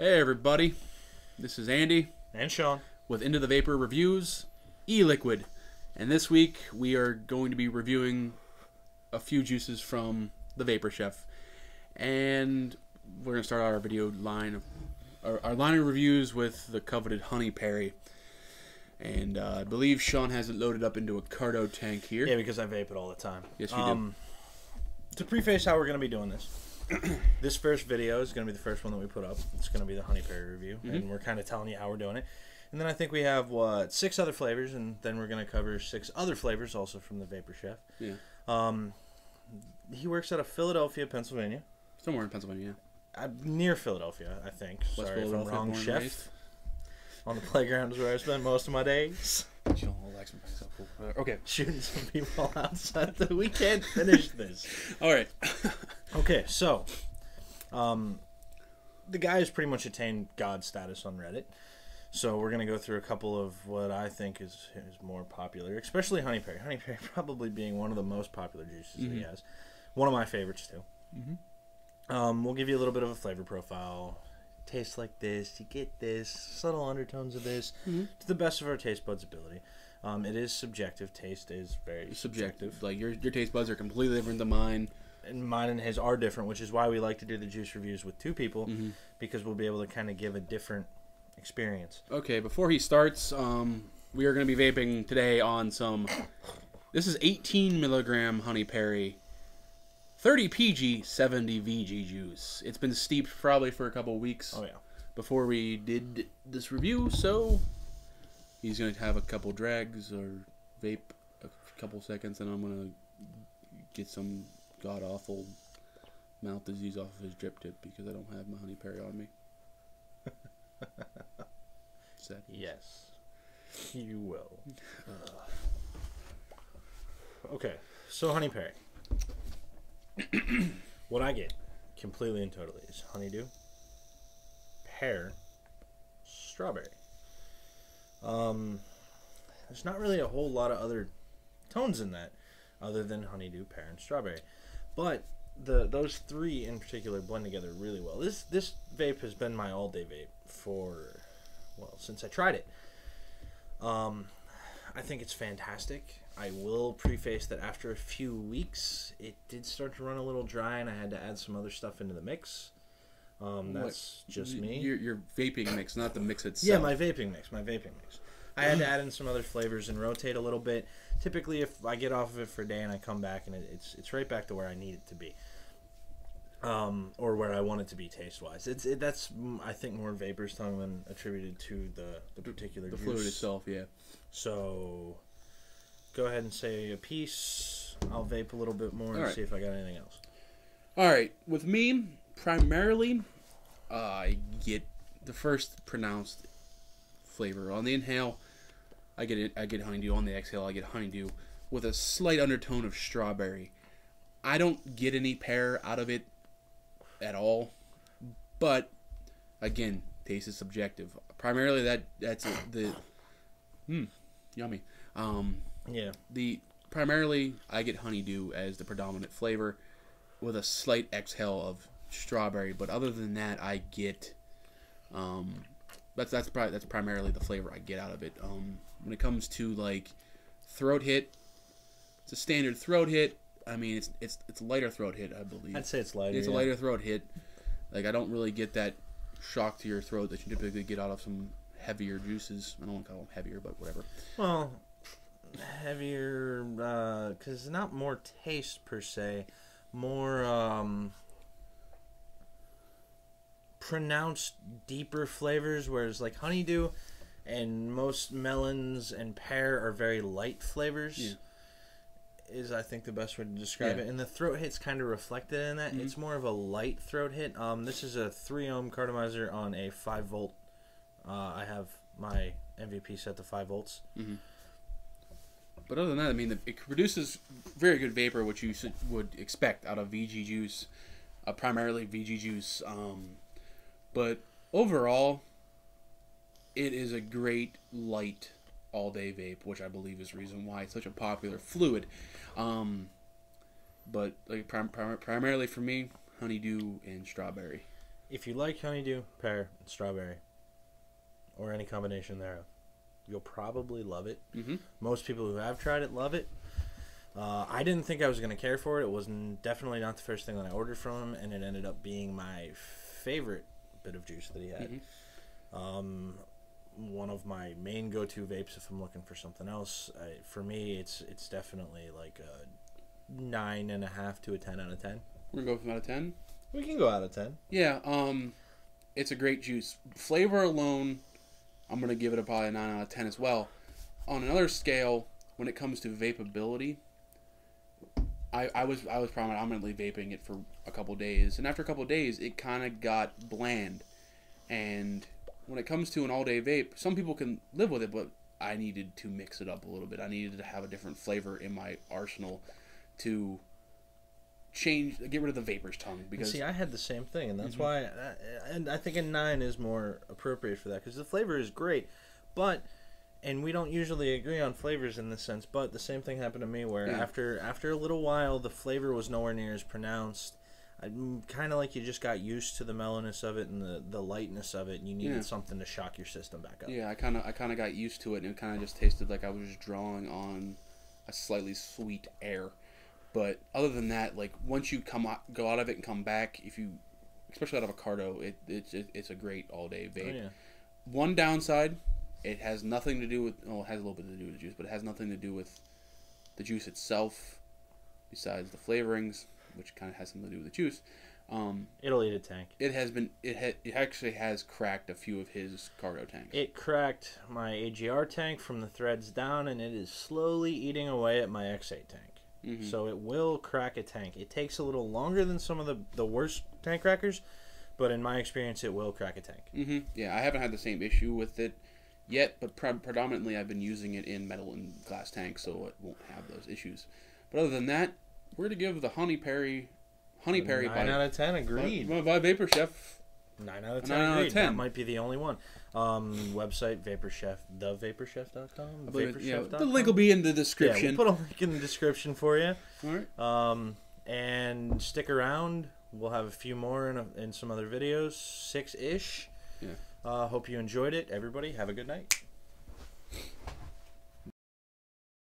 Hey everybody, this is Andy And Sean. with Into the Vapor Reviews, e-liquid. And this week we are going to be reviewing a few juices from the Vapor Chef. And we're going to start our video line of our line of reviews with the coveted Honey Pearry. And I believe Sean has it loaded up into a cardo tank here. Yeah, because I vape it all the time. Yes, you do. To preface how we're going to be doing this, this first video is going to be the first one that we put up. It's going to be the Honey Pearry review, and we're kind of telling you how we're doing it. And then I think we have, 6 other flavors, and then we're going to cover 6 other flavors also from the Vapor Chef. Yeah. He works out of Philadelphia, Pennsylvania. Somewhere in Pennsylvania. Near Philadelphia, I think. West Sorry if I'm Philadelphia, wrong, born and chef. raised. On the playground is where I spend most of my days. Okay. Shooting some people outside. We can't finish this. All right. Okay, so the guy has pretty much attained God status on Reddit. So we're going to go through a couple of what I think is more popular, especially Honey Pearry. Honey Pearry probably being one of the most popular juices that he has. One of my favorites, too. We'll give you a little bit of a flavor profile. Tastes like this, you get this, subtle undertones of this, to the best of our taste buds' ability. It is subjective. Taste is very subjective. Like your taste buds are completely different than mine. And mine and his are different, which is why we like to do the juice reviews with 2 people, because we'll be able to kind of give a different experience. Okay, before he starts, we are going to be vaping today on some. This is 18 milligram Honey Pearry, 30 PG, 70 VG juice. It's been steeped probably for a couple weeks. Oh yeah. Before we did this review, so he's going to have a couple drags or vape a couple seconds, and I'm going to get some god-awful mouth disease off of his drip tip because I don't have my Honey Pearry on me. Sad. Yes, you will. Okay, so Honey Pearry. What I get, completely and totally, is honeydew, pear, strawberry. There's not really a whole lot of other tones in that, other than honeydew, pear, and strawberry. But those 3 in particular blend together really well. This vape has been my all-day vape for, well, since I tried it. I think it's fantastic. I will preface that after a few weeks, it did start to run a little dry, and I had to add some other stuff into the mix. That's just me. Your vaping mix, not the mix itself. Yeah, my vaping mix. I had to add in some other flavors and rotate a little bit. Typically, if I get off of it for a day and I come back, and it's right back to where I need it to be, or where I want it to be taste-wise. That's I think more Vapor's tongue than attributed to the particular juice. Fluid itself. Yeah. So, go ahead and say a piece. I'll vape a little bit more and see if I got anything else. All right. With me, primarily, I get the first pronounced flavor on the inhale. I get honeydew. On the exhale, I get honeydew with a slight undertone of strawberry. I don't get any pear out of it at all, but again, taste is subjective. Primarily, that's the yummy. Yeah. Primarily, I get honeydew as the predominant flavor, with a slight exhale of strawberry. But other than that, I get that's primarily the flavor I get out of it. When it comes to like throat hit, it's a standard throat hit. I mean, it's a lighter throat hit, I believe. I'd say it's lighter. It's a lighter throat hit. Like, I don't really get that shock to your throat that you typically get out of some heavier juices. I don't want to call them heavier, but whatever. Well, heavier, because not more taste per se, more pronounced, deeper flavors, whereas like honeydew and most melons and pear are very light flavors. Yeah. Is I think the best way to describe it, and the throat hit's kind of reflected in that. It's more of a light throat hit. This is a 3 ohm cartomizer on a 5 volt. I have my MVP set to 5 volts. But other than that, I mean, it produces very good vapor, which you would expect out of VG juice, primarily VG juice. But overall, it is a great light all-day vape, which I believe is the reason why it's such a popular fluid. But like primarily for me, honeydew and strawberry. if you like honeydew, pear, and strawberry, or any combination thereof, you'll probably love it. Mm-hmm. Most people who have tried it love it. I didn't think I was going to care for it. It was definitely not the first thing that I ordered from him, and it ended up being my favorite bit of juice that he had. Mm-hmm. One of my main go-to vapes if I'm looking for something else. For me, it's definitely like a 9.5 to a 10 out of 10. We're going to go from out of 10? We can go out of 10. Yeah, it's a great juice. Flavor alone, I'm going to give it probably a 9 out of 10 as well. On another scale, when it comes to vapability, I was predominantly vaping it for a couple days, and after a couple days, it kind of got bland. And when it comes to an all-day vape, some people can live with it, but I needed to mix it up a little bit. I needed to have a different flavor in my arsenal to get rid of the vapor's tongue. Because see, I had the same thing, and that's why, and I think a 9 is more appropriate for that, because the flavor is great, but, and we don't usually agree on flavors in this sense, but the same thing happened to me, where after a little while, the flavor was nowhere near as pronounced. Kind of like you just got used to the mellowness of it and the lightness of it, and you needed something to shock your system back up. Yeah, I kind of got used to it, and it kind of just tasted like I was just drawing on a slightly sweet air. But other than that, like once you go out of it and come back, especially out of a cardo, it's a great all day vape. Oh, yeah. One downside, it has nothing to do with it has a little bit to do with the juice, but it has nothing to do with the juice itself, besides the flavorings, which kind of has something to do with the juice. It'll eat a tank. It actually has cracked a few of his cargo tanks. It cracked my AGR tank from the threads down, and it is slowly eating away at my X8 tank. Mm-hmm. So it will crack a tank. It takes a little longer than some of the worst tank crackers, but in my experience, it will crack a tank. Mm-hmm. Yeah, I haven't had the same issue with it yet, but predominantly I've been using it in metal and glass tanks, so it won't have those issues. But other than that, we're going to give the Honeydew 9 out of 10, agreed. By Vapor Chef. 9 out of 10, agreed. That might be the only one. Website, Vaporchef, thevaporchef.com. The link will be in the description. Yeah, we'll put a link in the description for you. All right. And stick around. We'll have a few more in some other videos, 6-ish. Yeah. Hope you enjoyed it. Everybody, have a good night.